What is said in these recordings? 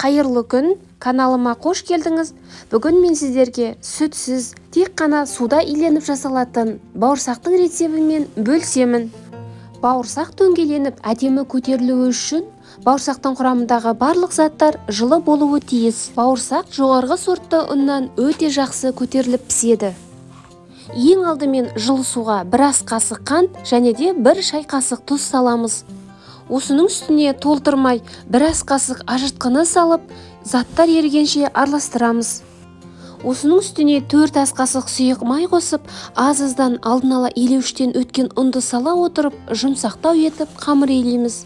Қайырлы күн, каналыма қош келдіңіз. Бүгін мен сіздерге сүтсіз, тек қана суда иленіп жасалатын бауырсақтың рецебімен бөлісемін. Бауырсақ дөңгеленіп әдемі көтерілуі үшін бауырсақтың құрамындағы барлық заттар жылы болуы тиіс. Бауырсақ жоғарғы сортты ұннан өте жақсы көтеріліп піседі. Ең алдымен жылы суға бір ас қасық қант және де бір шай қасық тұз саламыз. Осының үстіне толтырмай бір ас қасық ажыртқыны салып, заттар ерігенше араластырамыз. Осының үстіне 4 ас қасық сұйық май қосып, аз-аздан алдын ала илеуіштен өткен ұнды сала отырып, жұмсақтау етіп қамыр илейміз.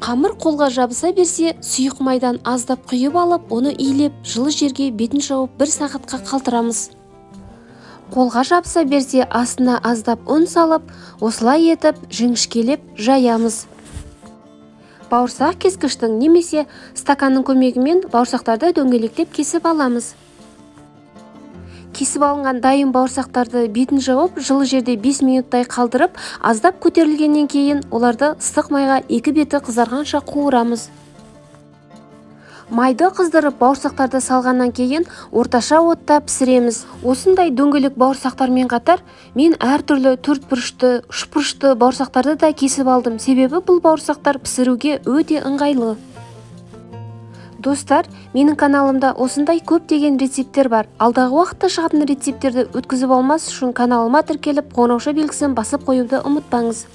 Қамыр қолға жабыса берсе, сұйық майдан аздап құйып алып, оны илеп, жылы жерге бетін жауып 1 сағатқа қалтырамыз. Қолға жабыса берсе, астына аздап ұн салып, осылай етіп, жіңішкелеп жаямыз. Бауырсақ кескіштің немесе стаканның көмегімен бауырсақтарды дөңгелектеп кесіп аламыз. Кесіп алынған дайын бауырсақтарды бетін жауып, жылы жерде 5 минуттай қалдырып, аздап көтерілгеннен кейін оларды ыстық майға 2 беті қызарғанша қуырамыз. Майды қыздырып, бауырсақтарды салғаннан кейін орташа отта пісіреміз. Осындай дөңгелек бауырсақтармен қатар мен әртүрлі төртбұрышты, үшбұрышты бауырсақтарды да кесіп алдым. Себебі бұл бауырсақтар пісіруге өте ыңғайлы. Достар, менің каналымда осындай көптеген рецептер бар. Алдағы уақытта шығатын рецептерді өткізіп алмас үшін каналыма тіркеліп, қоңырауша белгісін басып қоюды ұмытпаңыз.